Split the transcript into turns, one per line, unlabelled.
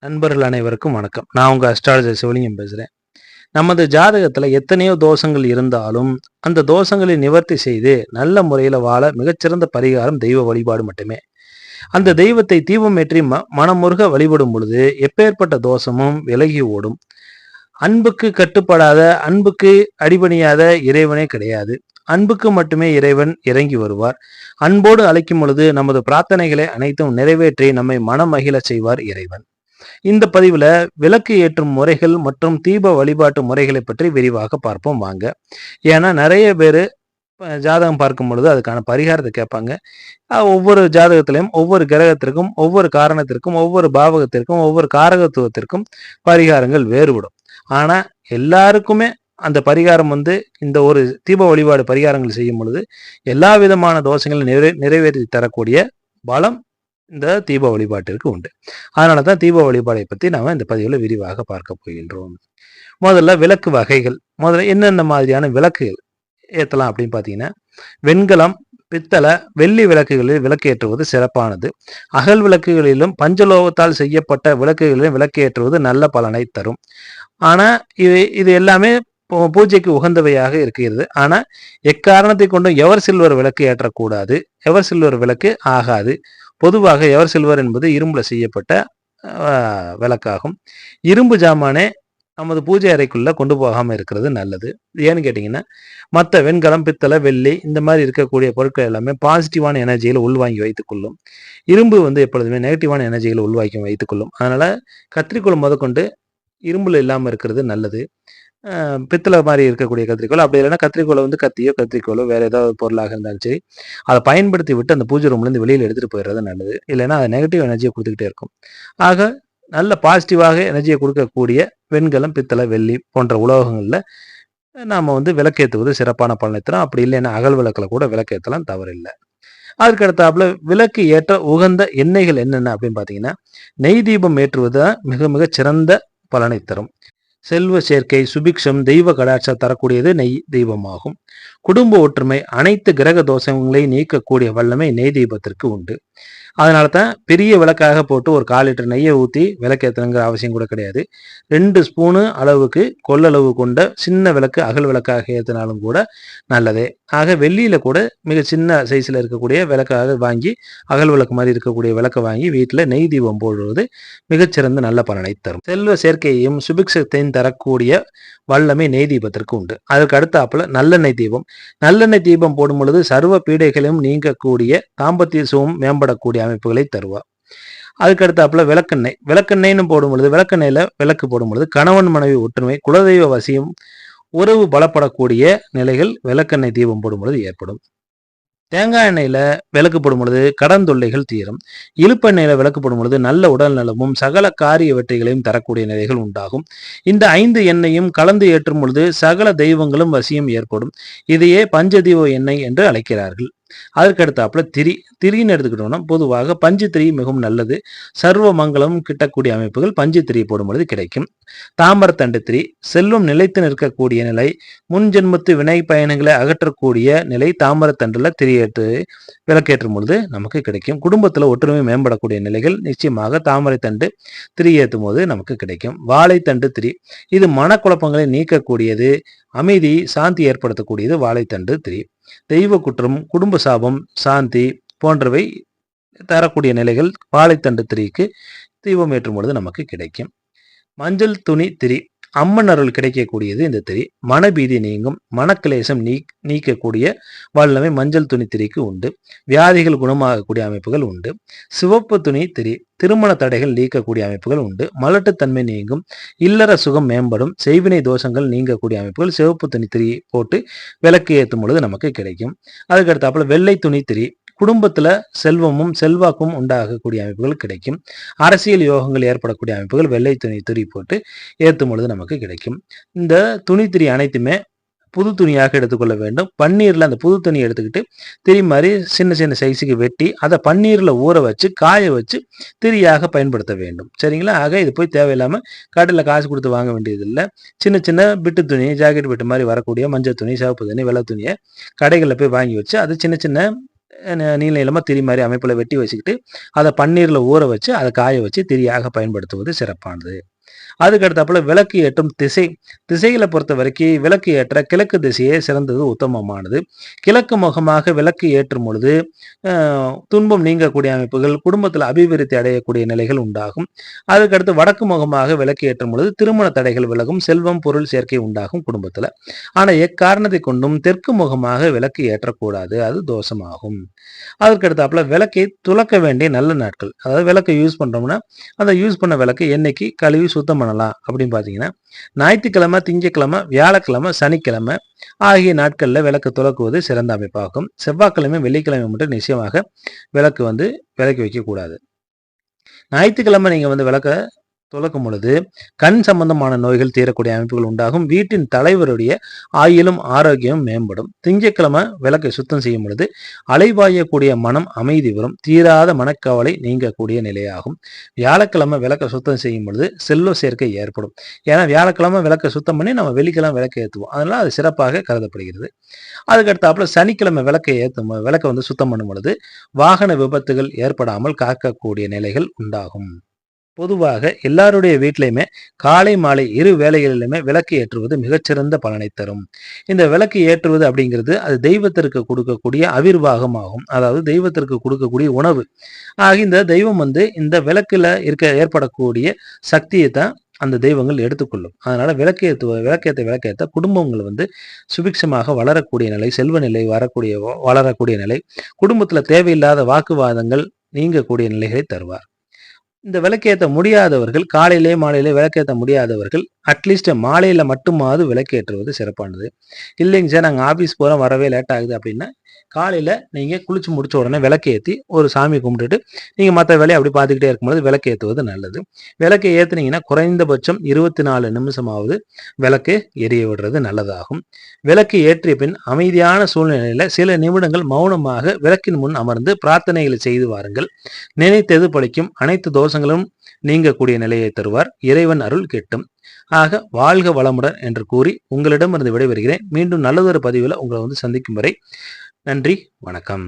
நண்பர்கள் அனைவருக்கும் வணக்கம். நான் உங்க அஸ்ட்ராலஜர் சிவலிங்கம் பேசுறேன். நமது ஜாதகத்துல எத்தனையோ தோஷங்கள் இருந்தாலும் அந்த தோஷங்களை நிவர்த்தி செய்து நல்ல முறையில வாழ மிகச்சிறந்த பரிகாரம் தெய்வ வழிபாடு மட்டுமே. அந்த தெய்வத்தை தீபம் ஏற்றி மனமுருக வழிபடும் பொழுது எப்பேற்பட்ட தோஷமும் விலகி ஓடும். அன்புக்கு கட்டுப்படாத, அன்புக்கு அடிபணியாத இறைவனே கிடையாது. அன்புக்கு மட்டுமே இறைவன் இறங்கி வருவார். அன்போடு அழைக்கும் பொழுது நமது பிரார்த்தனைகளை அனைத்தும் நிறைவேற்றி நம்மை மனமகிழ செய்வார் இறைவன். இந்த பதிவுல விளக்கு ஏற்றும் முறைகள் மற்றும் தீப வழிபாட்டு முறைகளை பற்றி விரிவாக பார்ப்போம் வாங்க. ஏன்னா நிறைய பேர் ஜாதகம் பார்க்கும் பொழுது அதுக்கான பரிகாரத்தை கேட்பாங்க. ஒவ்வொரு ஜாதகத்திலையும் ஒவ்வொரு கிரகத்திற்கும், ஒவ்வொரு காரணத்திற்கும், ஒவ்வொரு பாவகத்திற்கும், ஒவ்வொரு காரகத்துவத்திற்கும் பரிகாரங்கள் வேறுபடும். ஆனா எல்லாருக்குமே அந்த பரிகாரம் இந்த ஒரு தீப வழிபாடு பரிகாரங்கள் செய்யும் பொழுது எல்லா விதமான தோஷங்களை நிறைவேற்றி தரக்கூடிய பலம் இந்த தீப வழிபாட்டிற்கு உண்டு. அதனாலதான் தீப வழிபாடை பத்தி நாம இந்த பதிவுல விரிவாக பார்க்க போகின்றோம். முதல்ல விளக்கு வகைகள். முதல்ல என்னென்ன மாதிரியான விளக்குகள் ஏத்தலாம் அப்படின்னு பாத்தீங்கன்னா, வெண்கலம், பித்தளை, வெள்ளி விளக்குகளில் விளக்கு ஏற்றுவது சிறப்பானது. அகல் விளக்குகளிலும் பஞ்சலோகத்தால் செய்யப்பட்ட விளக்குகளிலும் விளக்கு ஏற்றுவது நல்ல பலனை தரும். ஆனா இது எல்லாமே பூஜைக்கு உகந்தவையாக இருக்கிறது. ஆனா எக்காரணத்தை கொண்டும் எவர் சில்வர் விளக்கு ஏற்றக்கூடாது. எவர் சில்வர் விளக்கு ஆகாது. பொதுவாக எவர் சில்வர் என்பது இரும்புல செய்யப்பட்ட விளக்காகும். இரும்பு ஜாமானே நமது பூஜை அறைக்குள்ள கொண்டு போகாம இருக்கிறது நல்லது. ஏன்னு கேட்டீங்கன்னா, மற்ற வெண்கலம், பித்தளை, வெள்ளி இந்த மாதிரி இருக்கக்கூடிய பொருட்கள் எல்லாமே பாசிட்டிவான எனர்ஜிகளை உள்வாங்கி வைத்துக் கொள்ளும். இரும்பு எப்பொழுதுமே நெகட்டிவான எனர்ஜிகளை உள்வாங்கி வைத்துக் கொள்ளும். அதனால கத்திரிக்கோள் முதற்கொண்டு இரும்புல இல்லாம இருக்கிறது நல்லது. பித்தளை மாதிரி இருக்கக்கூடிய கத்திரிக்கோள், அப்படி இல்லைன்னா கத்திரிக்கோளை கத்தியோ கத்திரிக்கோளோ வேற ஏதாவது பொருளாக இருந்தாலும் சரி, அதை பயன்படுத்தி விட்டு அந்த பூஜை ரூம்லேருந்து வெளியில் எடுத்துட்டு போயிடுறது நல்லது. இல்லைன்னா அது நெகட்டிவ் எனர்ஜியை கொடுத்துக்கிட்டே இருக்கும். ஆக நல்ல பாசிட்டிவாக எனர்ஜியை கொடுக்கக்கூடிய வெண்கலம், பித்தளை, வெள்ளி போன்ற உலோகங்களில் நாம் விளக்கேற்றுவது சிறப்பான பலனை தரும். அப்படி இல்லைன்னா அகல் விளக்கில் கூட விளக்கேற்றலாம், தவறில்லை. அதுக்கு அடுத்தாப்புல விளக்கு ஏற்ற உகந்த எண்ணெய்கள் என்னென்ன அப்படின்னு பார்த்தீங்கன்னா, நெய் தீபம் ஏற்றுவது மிக மிக சிறந்த பலனை தரும். செல்வ சேர்க்கை, சுபிக்ஷம், தெய்வ கடாட்சம் தரக்கூடியது நெய் தீபமாகும். குடும்ப ஒற்றுமை, அனைத்து கிரக தோஷங்களை நீக்கக்கூடிய வல்லமை நெய் தீபத்திற்கு உண்டு. அதனால தான் பெரிய விளக்காக போட்டு ஒரு 1/4 லிட்டர் நெய்யை ஊற்றி விளக்கேற்றணுங்கிற அவசியம் கூட கிடையாது. 2 ஸ்பூனு அளவுக்கு கொள்ளளவு கொண்ட சின்ன விளக்கு அகல் விளக்காக ஏற்றினாலும் கூட நல்லதே. ஆக வெள்ளியில கூட மிக சின்ன சைஸ்ல இருக்கக்கூடிய விளக்காக வாங்கி, அகல் விளக்கு மாதிரி இருக்கக்கூடிய விளக்கை வாங்கி வீட்டில் நெய் தீபம் போடுவது மிகச்சிறந்த நல்ல பலனை தரும். செல்வ சேர்க்கையையும் சுபிக்ஷத்தையும் தரக்கூடிய வல்லமை நெய் தீபத்திற்கு உண்டு. அதற்கு அடுத்தாப்புல நல்லெண்ணெய் தீபம். நல்லெண்ணெய் தீபம் போடும் பொழுது சர்வ பீடைகளையும் நீங்கக்கூடிய தாம்பத்திய சுகம் மேம்படக்கூடிய அமைப்புகளை தருவார். அதுக்கு அடுத்தாப்புல விளக்கெண்ணெய். விளக்கெண்ணெய்னு போடும் பொழுது, விளக்கெண்ணெயில விளக்கு போடும் பொழுது கணவன் மனைவி ஒற்றுமை, குலதெய்வ வசியம், உறவு பலப்படக்கூடிய நிலைகள் விளக்கெண்ணெய் தீபம் போடும் பொழுது ஏற்படும். தேங்காய் எண்ணெயில விளக்கு போடும் பொழுது கடன் தொல்லைகள் தீரும். இழுப்பெண்ணெயில விளக்கு போடும் பொழுது நல்ல உடல் நலமும் சகல காரிய வெற்றிகளையும் தரக்கூடிய நிலைகள் உண்டாகும். இந்த 5 எண்ணெயும் கலந்து ஏற்றும் பொழுது சகல தெய்வங்களும் வசியம் ஏற்படும். இதையே பஞ்சதீப எண்ணெய் என்று அழைக்கிறார்கள். அதற்கு அடுத்தாப்புல திரின்னு எடுத்துக்கிட்டோம்னா, பொதுவாக பஞ்சு திரி மிகவும் நல்லது. சர்வ மங்களம் கிட்டக்கூடிய அமைப்புகள் பஞ்சு திரி போடும் பொழுது கிடைக்கும். தாமரத்தண்டு திரி, செல்வம் நிலைத்து நிற்கக்கூடிய நிலை, முன் ஜென்மத்து வினை பயணங்களை அகற்றக்கூடிய நிலை தாமரத்தண்டுல திரியேற்று விளக்கேற்றும் பொழுது நமக்கு கிடைக்கும். குடும்பத்துல ஒற்றுமை மேம்படக்கூடிய நிலைகள் நிச்சயமாக தாமரை தண்டு திரி ஏற்றும் போது நமக்கு கிடைக்கும். வாழைத்தண்டு திரி, இது மனக்குழப்பங்களை நீக்கக்கூடியது, அமைதி, சாந்தி ஏற்படுத்தக்கூடியது வாழைத்தண்டு திரி. தெய்வ குற்றம், குடும்ப சாபம், சாந்தி போன்றவை தரக்கூடிய நிலைகள் வாழைத்தண்டு திரிக்கு தீபம் ஏற்றும் பொழுது நமக்கு கிடைக்கும். மஞ்சள் துணி திரி, அம்மன் அருள் கிடைக்கக்கூடியது இந்த திரி. மனபீதி நீங்கும், மனக்கிளேசம் நீக்கக்கூடிய வல்லமை மஞ்சள் துணி திரிக்கு உண்டு. வியாதிகள் குணமாகக்கூடிய அமைப்புகள் உண்டு. சிவப்பு துணி திரி, திருமண தடைகள் நீக்கக்கூடிய அமைப்புகள் உண்டு. மலட்டுத்தன்மை நீங்கும், இல்லற சுகம் மேம்படும், செய்வினை தோஷங்கள் நீங்கக்கூடிய அமைப்புகள் சிவப்பு துணி திரி போட்டு விளக்கு ஏற்றும் பொழுது நமக்கு கிடைக்கும். அதுக்கு அடுத்தாப்புல வெள்ளை துணி திரி, குடும்பத்துல செல்வமும் செல்வாக்கும் உண்டாகக்கூடிய அமைப்புகள் கிடைக்கும். அரசியல் யோகங்கள் ஏற்படக்கூடிய அமைப்புகள் வெள்ளை துணி திரி போட்டு ஏற்றும் பொழுது நமக்கு கிடைக்கும். இந்த துணி திரி அனைத்துமே புது துணியாக எடுத்துக்கொள்ள வேண்டும். பன்னீர்ல அந்த புது துணி எடுத்துக்கிட்டு திரி மாதிரி சின்ன சின்ன சைஸுக்கு வெட்டி அதை பன்னீர்ல ஊற வச்சு காய வச்சு திரியாக பயன்படுத்த வேண்டும். சரிங்களா? ஆக இது போய் தேவையில்லாம கடையில் காசு கொடுத்து வாங்க வேண்டியதில்லை. சின்ன சின்ன பிட்டு துணி, ஜாக்கெட் பிட்டு மாதிரி வரக்கூடிய மஞ்சள் துணி, சிவப்பு துணி, வெள்ளை துணியை கடைகளில் போய் வாங்கி வச்சு அது சின்ன சின்ன நீள நீளமா திரி மாதிரி அமைப்பில் வெட்டி வச்சுக்கிட்டு அதை பன்னீரில் ஊற வச்சு அதை காய வச்சு திரியாக பயன்படுத்துவது சிறப்பானது. அதுக்கு அடுத்தாப்புல விளக்கு ஏற்றும் திசைகளை பொறுத்த வரைக்கும் விளக்கு ஏற்ற கிழக்கு திசையே சிறந்தது, உத்தமமானது. கிழக்கு முகமாக விளக்கு ஏற்றும் பொழுது துன்பம் நீங்கக்கூடிய அமைப்புகள், குடும்பத்தில் அபிவிருத்தி அடையக்கூடிய நிலைகள் உண்டாகும். அதுக்கடுத்து வடக்கு முகமாக விளக்கு ஏற்றும் பொழுது திருமண தடைகள் விலகும், செல்வம் பொருள் சேர்க்கை உண்டாகும் குடும்பத்தில். ஆனால் எக்காரணத்தை கொண்டும் தெற்கு முகமாக விளக்கு ஏற்றக்கூடாது, அது தோஷமாகும். அதற்கடுத்தாப்புல விளக்கை துலக்க வேண்டிய நல்ல நாட்கள், அதாவது விளக்கை யூஸ் பண்றோம்னா அந்த யூஸ் பண்ண விளக்கு என்னைக்கு கழுவி சுத்தம் பண்ணலாம் அப்படின்னு பார்த்தீங்கன்னா, ஞாயிற்றுக்கிழமை, திங்கட்கிழமை, வியாழக்கிழமை, சனிக்கிழமை ஆகிய நாட்களில் விளக்கு துலக்குவது சிறந்த அமைப்பாகும். செவ்வாய்க்கிழமை, வெள்ளிக்கிழமை மட்டும் நிச்சயமாக விளக்கு விளக்கி வைக்கக்கூடாது. ஞாயிற்றுக்கிழமை நீங்கள் விளக்க துலக்கும் பொழுது கண் சம்பந்தமான நோய்கள் தீரக்கூடிய அமைப்புகள் உண்டாகும். வீட்டின் தலைவருடைய ஆயுளும் ஆரோக்கியமும் மேம்படும். திங்கட்கிழமை விளக்கை சுத்தம் செய்யும் பொழுது அலைபாயக்கூடிய மனம் அமைதி வரும், தீராத மனக்கவலை நீங்கக்கூடிய நிலையாகும். வியாழக்கிழமை விளக்கை சுத்தம் செய்யும் பொழுது செல்வ சேர்க்கை ஏற்படும். ஏன்னா வியாழக்கிழமை விளக்கை சுத்தம் பண்ணி நம்ம வெள்ளிக்கிழமை விளக்கை ஏற்றுவோம், அதனால அது சிறப்பாக கருதப்படுகிறது. அதுக்கடுத்தாப்புல சனிக்கிழமை விளக்கை சுத்தம் பண்ணும் பொழுது வாகன விபத்துகள் ஏற்படாமல் காக்கக்கூடிய நிலைகள் உண்டாகும். பொதுவாக எல்லாருடைய வீட்டிலையுமே காலை மாலை இரு வேளைகளிலுமே விளக்கு ஏற்றுவது மிகச்சிறந்த பலனை தரும். இந்த விளக்கு ஏற்றுவது அப்படிங்கிறது அது தெய்வத்திற்கு கொடுக்கக்கூடிய அவிர்வாகமாகும், அதாவது தெய்வத்திற்கு கொடுக்கக்கூடிய உணவு. ஆக இந்த தெய்வம் இந்த விளக்குல ஏற்படக்கூடிய சக்தியை தான் அந்த தெய்வங்கள் எடுத்துக்கொள்ளும். அதனால விளக்கேற்ற குடும்பங்கள் சுபிக்ஷமாக வளரக்கூடிய நிலை, செல்வ நிலை வளரக்கூடிய நிலை, குடும்பத்துல தேவையில்லாத வாக்குவாதங்கள் நீங்கக்கூடிய நிலைகளை தருவார். இந்த விளக்கேற்ற முடியாதவர்கள், காலையிலே மாலையிலே விளக்கேற்ற முடியாதவர்கள் அட்லீஸ்ட் மாலையில மட்டுமாவது விளக்கேற்றுவது சிறப்பானது. இல்லைங்க சார், நாங்கள் ஆஃபீஸ் போகிறோம், வரவே லேட் ஆகுது அப்படின்னா காலையில் நீங்கள் குளிச்சு முடிச்ச உடனே விளக்கேற்றி ஒரு சாமி கும்பிட்டுட்டு நீங்கள் மற்ற வேலையை அப்படி பார்த்துக்கிட்டே இருக்கும்போது விளக்கேற்றுவது நல்லது. விளக்கை ஏற்றுனீங்கன்னா குறைந்தபட்சம் 24 நிமிஷமாவது விளக்கு எரிய விடுறது நல்லதாகும். விளக்கு ஏற்றிய பின் அமைதியான சூழ்நிலையில் சில நிமிடங்கள் மௌனமாக விளக்கின் முன் அமர்ந்து பிரார்த்தனைகளை செய்து வாருங்கள். நினைத்தது பழிக்கும், அனைத்து தோஷங்களும் நீங்கக்கூடிய நிலையை தருவார். இறைவன் அருள் கிட்டும். ஆக வாழ்க வளமுடன் என்று கூறி உங்களிடமிருந்து விடைபெறுகிறேன். மீண்டும் நல்லதொரு பதிவில் உங்களை சந்திக்கும் வரை நன்றி, வணக்கம்.